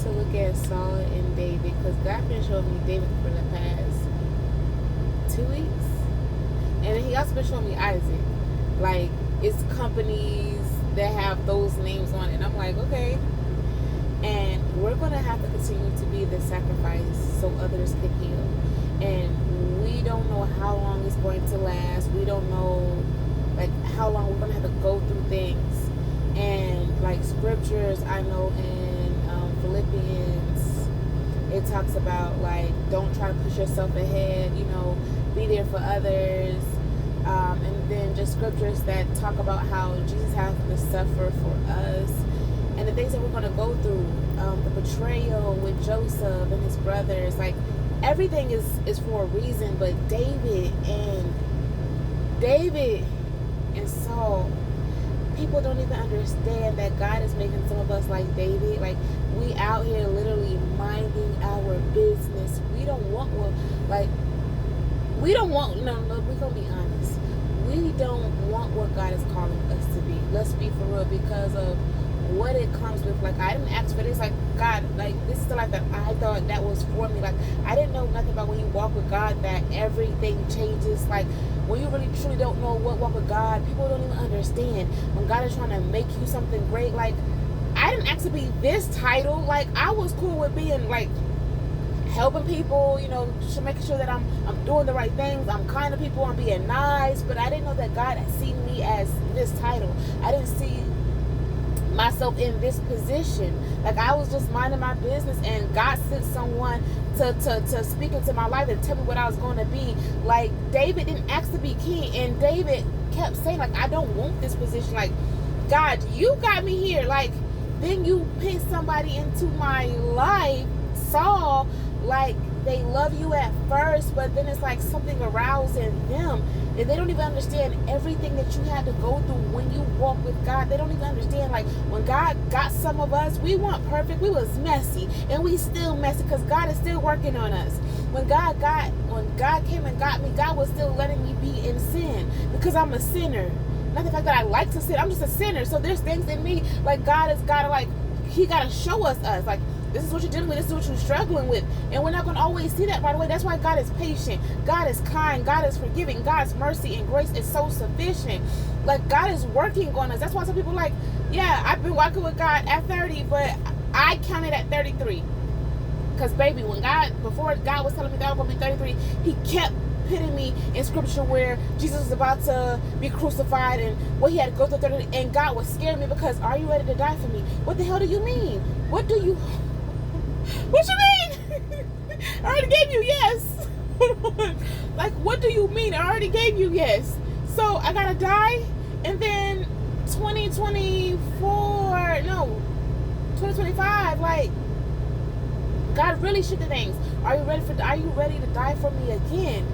to look at Saul and David because God been showing me David for the past 2 weeks. And then he also been showing me Isaac. Like, it's companies that have those names on it. And I'm like, okay. And we're going to have to continue to be the sacrifice so others can heal. And we don't know how long it's going to last. We don't know, like, how long we're going to have to go through things. And, like, scriptures, I know in Philippians, it talks about, like, don't try to push yourself ahead, you know, be there for others. And then just scriptures that talk about how Jesus has to suffer for us. And the things that we're going to go through, the betrayal with Joseph and his brothers, like, everything is for a reason. But David and Saul, people don't even understand that God is making some of us like David. Like, we out here literally minding our business. We don't want no, we're going to be honest. We don't want what God is calling us to be. Let's be for real, because of what it comes with. Like, I didn't ask for this. Like, God, like, this is the life that I thought that was for me. Like, I didn't know nothing about when you walk with God that everything changes. Like, when you really truly don't know what walk with God, people don't even understand. When God is trying to make you something great, like, I didn't ask to be this title. Like, I was cool with being, like, helping people, you know, making sure that I'm doing the right things. I'm kind to people. I'm being nice. But I didn't know that God had seen me as this title. I didn't see myself in this position. Like, I was just minding my business, and God sent someone to speak into my life and tell me what I was going to be. Like, David didn't ask to be king, and David kept saying, like, I don't want this position. Like, God, you got me here. Like, then you pick somebody into my life, Saul. Like, they love you at first, but then it's like something aroused in them, and they don't even understand everything that you had to go through when you walk with God. They don't even understand, like, when God got some of us, we weren't perfect. We was messy, and we still messy because God is still working on us. When God came and got me, God was still letting me be in sin because I'm a sinner. Not the fact that I like to sin. I'm just a sinner. So there's things in me, like, God has got to, like, he got to show us, like, this is what you're dealing with. This is what you're struggling with. And we're not going to always see that right away. That's why God is patient. God is kind. God is forgiving. God's mercy and grace is so sufficient. Like, God is working on us. That's why some people are like, yeah, I've been walking with God at 30, but I counted at 33. Because, baby, before God was telling me that I was going to be 33, he kept putting me in scripture where Jesus was about to be crucified and what he had to go through 30, and God was scaring me because, are you ready to die for me? What the hell do you mean? What you mean? I already gave you yes. Like, what do you mean? I already gave you yes. So I gotta die? And then 2025, like, God really shifted things. Are you ready to die for me again?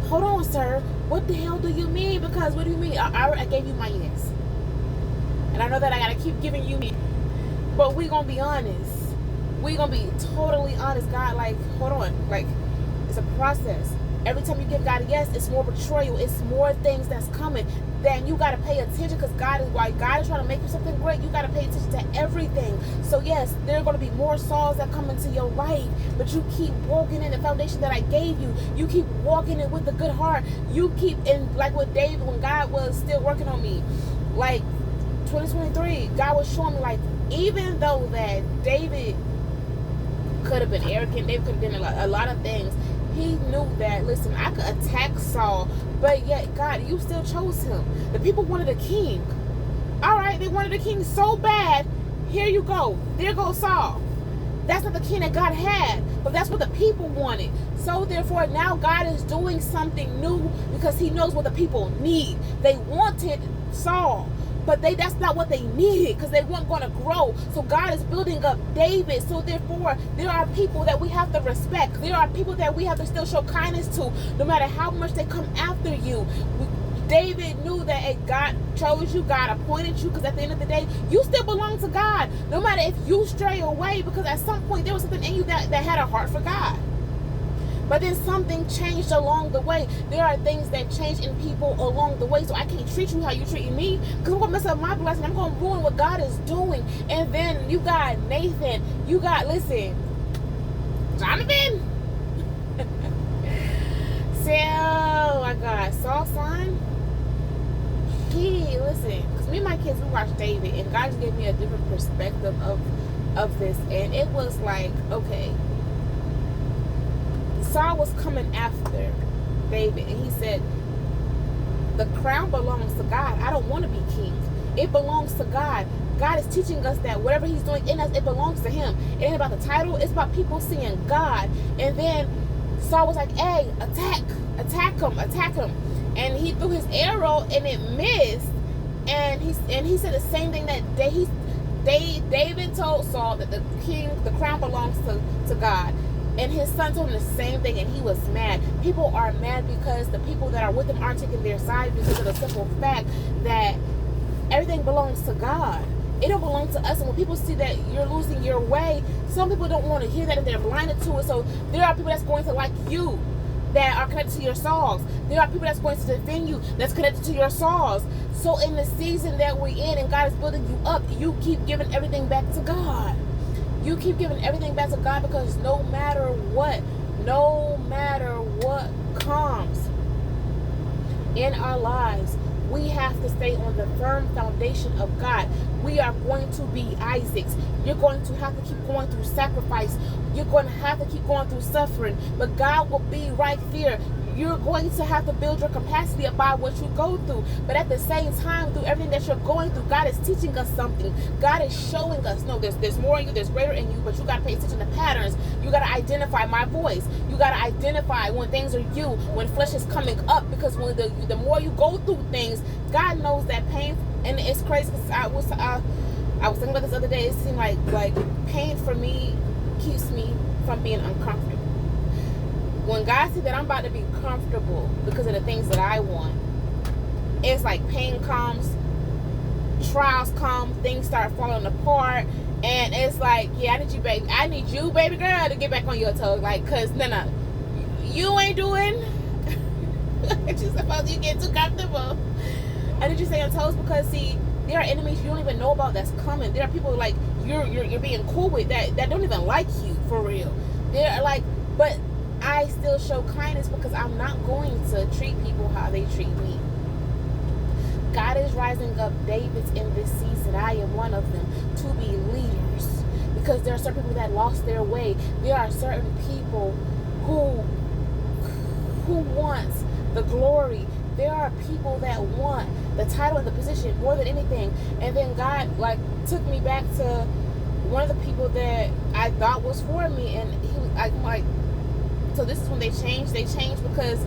Hold on, sir. What the hell do you mean? Because what do you mean? I gave you my yes. And I know that I gotta keep giving you me. But we gonna be honest. We gonna be totally honest. God, like, hold on. Like, it's a process. Every time you give God a yes, it's more betrayal. It's more things that's coming. Then you gotta pay attention, because God is trying to make you something great. You gotta pay attention to everything. So yes, there are gonna be more Sauls that come into your life, but you keep walking in the foundation that I gave you. You keep walking it with a good heart. You keep in, like with David, when God was still working on me, like 2023, God was showing me, like, even though that David could have been arrogant, David could have been a lot of things, he knew that, listen, I could attack Saul, but yet, God, you still chose him. The people wanted a king. All right, they wanted a king so bad. Here you go. There goes Saul. That's not the king that God had, but that's what the people wanted. So therefore, now God is doing something new because he knows what the people need. They wanted Saul, but that's not what they needed, because they weren't going to grow. So God is building up David. So therefore, there are people that we have to respect. There are people that we have to still show kindness to, no matter how much they come after you. David knew that, hey, God chose you, God appointed you, because at the end of the day, you still belong to God, no matter if you stray away, because at some point there was something in you that had a heart for God. But then something changed along the way. There are things that change in people along the way. So I can't treat you how you treat me, because I'm going to mess up my blessing. I'm going to ruin what God is doing. And then you got Nathan. You got, listen, Jonathan. So, my God, Saul's son. Listen, because me and my kids, we watched David. And God just gave me a different perspective of this. And it was like, okay, Saul was coming after David, and he said, the crown belongs to God. I don't want to be king. It belongs to God. God is teaching us that whatever he's doing in us, it belongs to him. It ain't about the title. It's about people seeing God. And then Saul was like, hey, attack him. And he threw his arrow, and it missed. And he said the same thing that David told Saul, that the crown belongs to God. And his son told him the same thing, and he was mad. People are mad because the people that are with him aren't taking their side, because of the simple fact that everything belongs to God. It don't belong to us. And when people see that you're losing your way, some people don't want to hear that, and they're blinded to it. So there are people that's going to like you, that are connected to your Sauls. There are people that's going to defend you, that's connected to your Sauls. So in the season that we're in, and God is building you up, you keep giving everything back to God. You keep giving everything back to God, because no matter what comes in our lives, we have to stay on the firm foundation of God. We are going to be Isaacs. You're going to have to keep going through sacrifice. You're going to have to keep going through suffering. But God will be right there. You're going to have to build your capacity about what you go through. But at the same time, through everything that you're going through, God is teaching us something. God is showing us, no, there's more in you, there's greater in you, but you got to pay attention to patterns. You got to identify my voice. You got to identify when things are you, when flesh is coming up, because when the more you go through things, God knows that pain. And it's crazy, because I was thinking about this the other day. It seemed like pain for me keeps me from being uncomfortable. When God said that I'm about to be comfortable because of the things that I want, it's like pain comes, trials come, things start falling apart, and it's like, yeah, I need you, baby girl, to get back on your toes. Like, cause no, you ain't doing what you supposed to. You get too comfortable. I need you to stay on toes, because see, there are enemies you don't even know about that's coming. There are people like you're being cool with that don't even like you for real. They're like, but I still show kindness, because I'm not going to treat people how they treat me. God is rising up Davids in this season. I am one of them, to be leaders, because there are certain people that lost their way. There are certain people who wants the glory. There are people that want the title and the position more than anything. And then God took me back to one of the people that I thought was for me, and he was like, so this is when they changed because,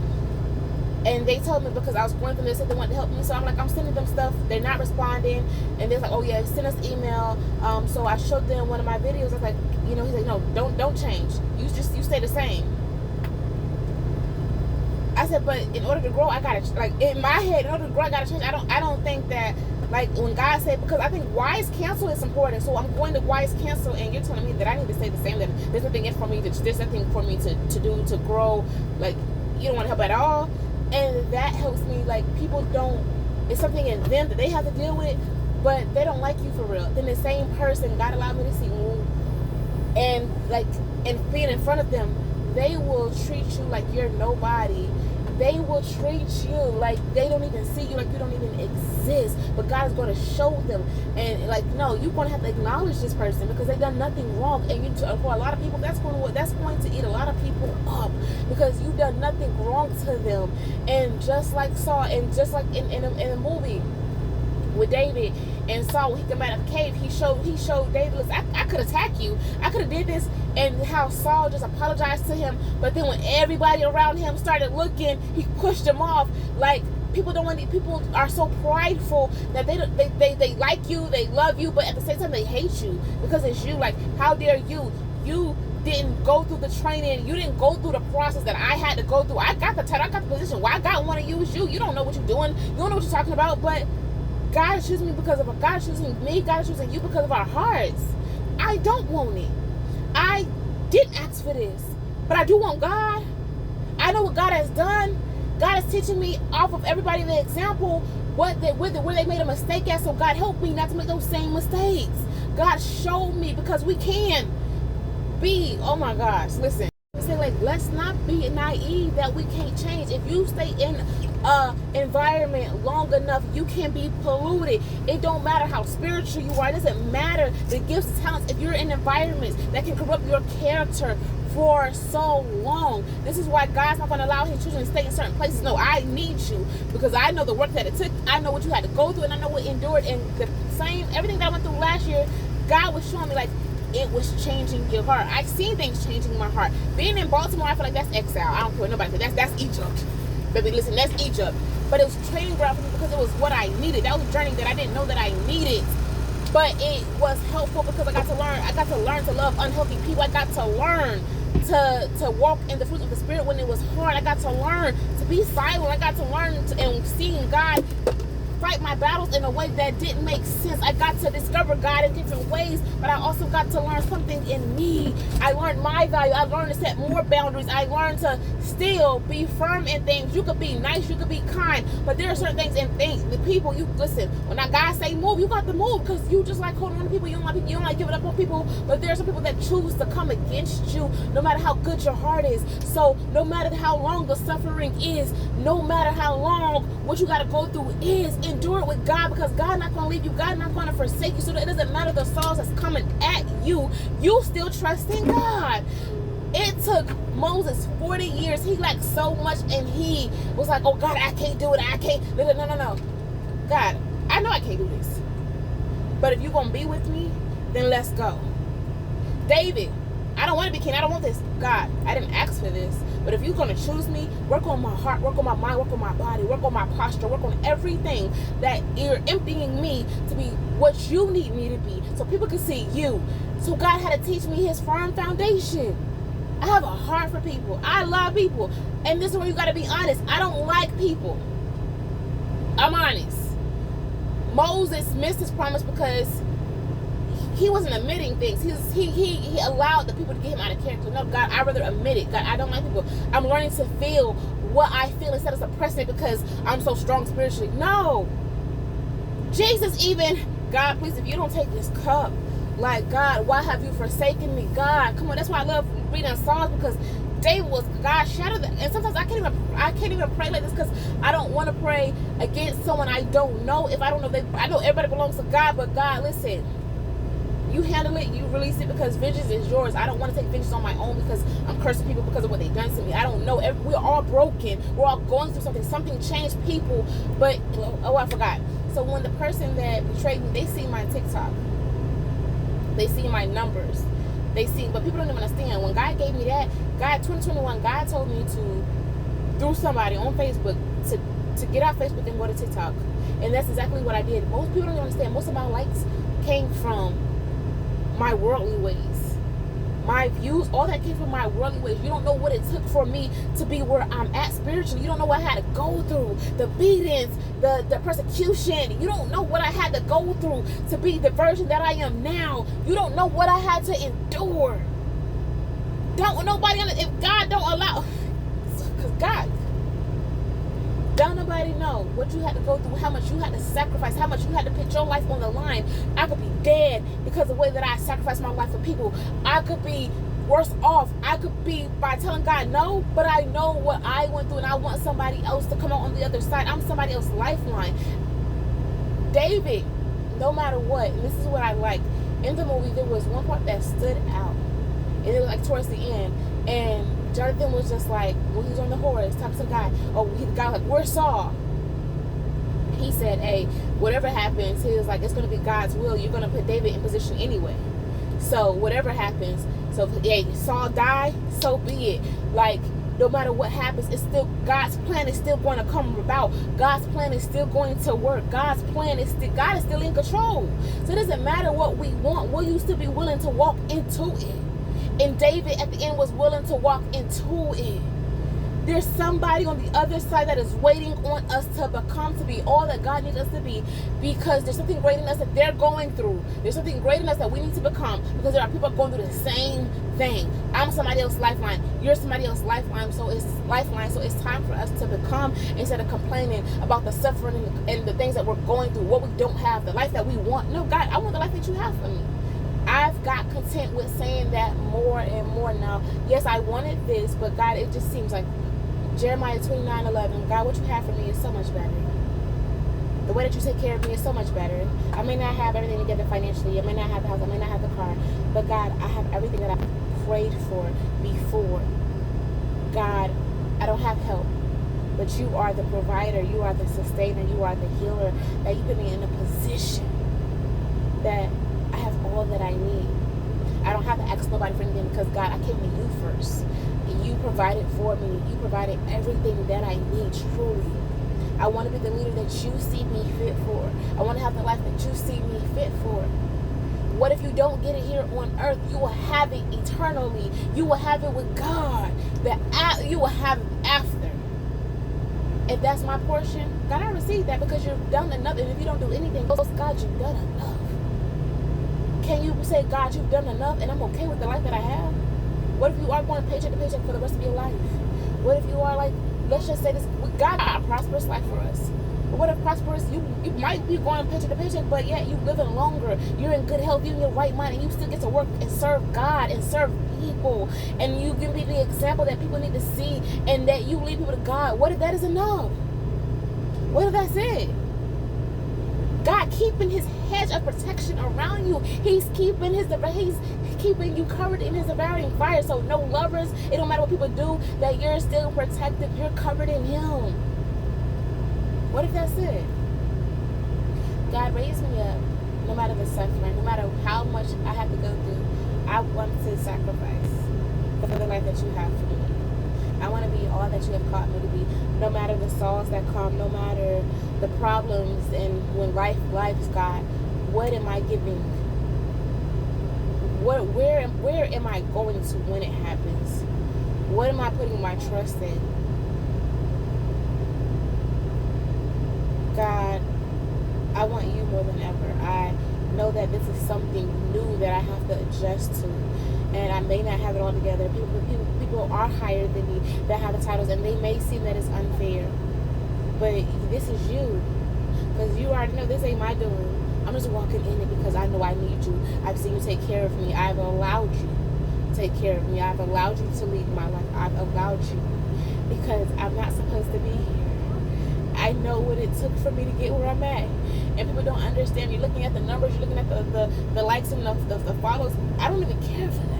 and they told me, because I was going through this, that they wanted to help me. So I'm like, I'm sending them stuff, they're not responding, and they're like, oh yeah, send us email. So I showed them one of my videos. I was like, he's like, no, don't change. You stay the same. I said, but in order to grow, I gotta, in my head, in order to grow, I gotta change. I don't think that, when God said, because I think wise counsel is important. So I'm going to wise counsel, and you're telling me that I need to stay the same, that there's nothing for me to do to grow. You don't want to help at all. And that helps me. People don't, it's something in them that they have to deal with, but they don't like you for real. Then the same person, God allowed me to see, and being in front of them, they will treat you like you're nobody. They will treat you like they don't even see you, like you don't even exist. But God is going to show them, and no, you're going to have to acknowledge this person, because they've done nothing wrong. And for a lot of people, that's going to eat a lot of people up, because you've done nothing wrong to them. And just like Saul, and just like in a movie with David and Saul, when he came out of the cave, he showed David, listen, I could attack you, I could have did this, and how Saul just apologized to him. But then when everybody around him started looking, he pushed him off. People are so prideful that they like you, they love you, but at the same time they hate you, because it's you. How dare you didn't go through the training, you didn't go through the process that I had to go through. I got the title, I got the position. Why God want to use you? You don't know what you're doing, you don't know what you're talking about. But God is choosing me because of God is choosing me. God is choosing you because of our hearts. I don't want it. I didn't ask for this, but I do want God. I know what God has done. God is teaching me off of everybody in the example where they made a mistake at. So God help me not to make those same mistakes. God showed me, because we can be, oh my gosh, listen. Say, like, let's not be naive that we can't change. If you stay in environment long enough, you can be polluted. It don't matter how spiritual you are. It doesn't matter the gifts and talents. If you're in environments that can corrupt your character for so long, this is why God's not going to allow his children to stay in certain places. No, I need you, because I know the work that it took. I know what you had to go through, and I know what endured. And the same, everything that I went through last year, God was showing me, like, it was changing your heart. I've seen things changing my heart. Being in Baltimore, I feel like that's exile. I don't care what nobody says. That's Egypt. Baby, listen, that's Egypt. But it was training ground for me, because it was what I needed. That was a journey that I didn't know that I needed. But it was helpful because I got to learn. I got to learn to love unhealthy people. I got to learn to walk in the fruits of the Spirit when it was hard. I got to learn to be silent. I got to learn and seeing God fight my battles in a way that didn't make sense. I got to discover God in different ways, but I also got to learn something in me. I learned my value. I learned to set more boundaries. I learned to still be firm in things. You could be nice, you could be kind, but there are certain things in things, the people, you listen, when God say move, you got to move, because you just like holding on to people. You don't like giving up on people, but there are some people that choose to come against you no matter how good your heart is. So no matter how long the suffering is, no matter how long what you got to go through is, endure it with God, because God not going to leave you. God not going to forsake you. So it doesn't matter the Sauls that's coming at you. You still trust in God. It took Moses 40 years. He lacked so much, and he was like, oh God, I can't do it. I can't. No. God, I know I can't do this. But if you're going to be with me, then let's go. David, I don't want to be king. I don't want this. God, I didn't ask for this. But if you're going to choose me, work on my heart, work on my mind, work on my body, work on my posture, work on everything that you're emptying me to be what you need me to be, so people can see you. So God had to teach me his firm foundation. I have a heart for people. I love people. And this is where you got to be honest. I don't like people. I'm honest. Moses missed his promise because he wasn't admitting things. He allowed the people to get him out of character. No, God, I'd rather admit it. God, I don't like people. I'm learning to feel what I feel instead of suppressing it because I'm so strong spiritually. No. Jesus even, God, please, if you don't take this cup, like, God, why have you forsaken me? God, come on. That's why I love reading Sauls, because David was God shadowed. And sometimes I can't even pray like this, because I don't want to pray against someone I don't know. If I don't know, I know everybody belongs to God, but God, listen. You handle it, you release it, because vengeance is yours. I don't want to take vengeance on my own because I'm cursing people because of what they've done to me. I don't know. We're all broken. We're all going through something. Something changed people. But, oh, I forgot. So when the person that betrayed me, they see my TikTok. They see my numbers. They see, but people don't even understand. When God gave me that, God, 2021, God told me to, through somebody on Facebook, to get out Facebook and go to TikTok. And that's exactly what I did. Most people don't even understand. Most of my likes came from my worldly ways, my views, all that came from my worldly ways. You don't know what it took for me to be where I'm at spiritually. You don't know what I had to go through, the beatings, the persecution. You don't know what I had to go through to be the version that I am now. You don't know what I had to endure. Don't nobody, if God don't allow, because God, don't nobody know what you had to go through, how much you had to sacrifice, how much you had to put your life on the line. I could be dead because of the way that I sacrificed my life for people. I could be worse off. I could be by telling God no, but I know what I went through, and I want somebody else to come out on the other side. I'm somebody else's lifeline. David, no matter what, and this is what I like, in the movie there was one part that stood out, and it was like towards the end, and Jonathan was just like, when he was on the horse, talking to the guy. The guy was like, where's Saul? He said, hey, whatever happens, he was like, it's going to be God's will. You're going to put David in position anyway. So whatever happens, so hey, Saul die, so be it. Like, no matter what happens, it's still, God's plan is still going to come about. God's plan is still going to work. God's plan is still, God is still in control. So it doesn't matter what we want. Will you still be willing to walk into it? And David at the end was willing to walk into it. There's somebody on the other side that is waiting on us to be all that God needs us to be, because there's something great in us that they're going through. There's something great in us that we need to become, because there are people going through the same thing. I'm somebody else's lifeline. You're somebody else's lifeline. So it's time for us to become, instead of complaining about the suffering and the things that we're going through, what we don't have, the life that we want. No, God, I want the life that you have for me. I've got content with saying that more and more now. Yes, I wanted this, but God, it just seems like Jeremiah 29:11. God, what you have for me is so much better. The way that you take care of me is so much better. I may not have everything together financially. I may not have the house. I may not have the car. But God, I have everything that I prayed for before. God, I don't have help, but you are the provider. You are the sustainer. You are the healer. That you put me in a position that I have all that I need. I don't have to ask nobody for anything, because God, I came to you first. You provided for me. You provided everything that I need, truly. I want to be the leader that you see me fit for. I want to have the life that you see me fit for. What if you don't get it here on earth? You will have it eternally. You will have it with God. You will have it after. If that's my portion, God, I receive that, because you've done enough. And if you don't do anything, God, you've done enough. Can you say, God, you've done enough, and I'm okay with the life that I have? What if you are going paycheck to paycheck for the rest of your life? What if you are like, let's just say this, God got a prosperous life for us. But what if prosperous, you might be going paycheck to paycheck, but yet you living longer, you're in good health, you're in your right mind, and you still get to work and serve God and serve people, and you can be the example that people need to see, and that you lead people to God. What if that is enough? What if that's it? God keeping his hedge of protection around you. He's keeping you covered in his devouring fire. So no lovers, it don't matter what people do, that you're still protected. You're covered in him. What if that's it? God, raise me up, no matter the suffering, no matter how much I have to go through. I want to sacrifice for the life that you have for me. I want to be all that you have called me to be, no matter the Sauls that come, no matter the problems, and when life's God, what am I giving? Where am I going to when it happens? What am I putting my trust in? God, I want you more than ever. I know that this is something new that I have to adjust to, and I may not have it all together. People are higher than me that have the titles, and they may seem that it's unfair, but this is you, because you already know this ain't my doing. I'm just walking in it because I know I need you. I've seen you take care of me. I've allowed you to take care of me. I've allowed you to lead my life. I've allowed you, because I'm not supposed to be here. I know what it took for me to get where I'm at. And people don't understand. You're looking at the numbers, you're looking at the likes and the follows. I don't even care for that.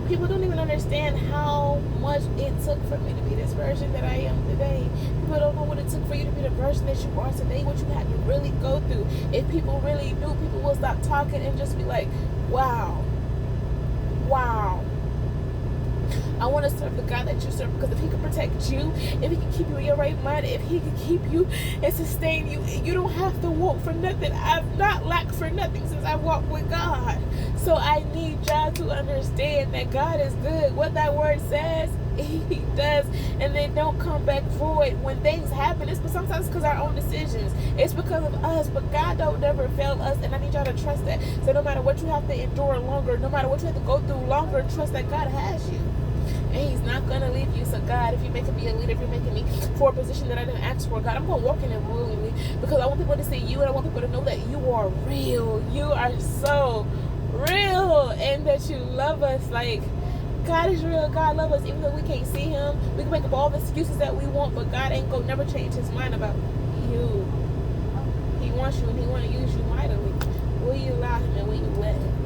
People don't even understand how much it took for me to be this version that I am today. People don't know what it took for you to be the version that you are today, what you had to really go through. If people really knew, people will stop talking and just be like, wow. I want to serve the God that you serve, because if he can protect you, if he can keep you in your right mind, if he can keep you and sustain you, you don't have to walk for nothing. I've not lacked for nothing since I walked with God. So I need y'all to understand that God is good. What that word says, he does, and they don't come back void. When things happen, it's sometimes because our own decisions. It's because of us, but God don't never fail us, and I need y'all to trust that. So no matter what you have to endure longer, no matter what you have to go through longer, trust that God has you. And he's not going to leave you. So God, if you're making me a leader, if you're making me for a position that I didn't ask for, God, I'm going to walk in it willingly, because I want people to see you, and I want people to know that you are real. You are so real, and that you love us. Like, God is real. God loves us. Even though we can't see him, we can make up all the excuses that we want, but God ain't going to never change his mind about you. He wants you, and he want to use you mightily. Will you allow him, and will you let him?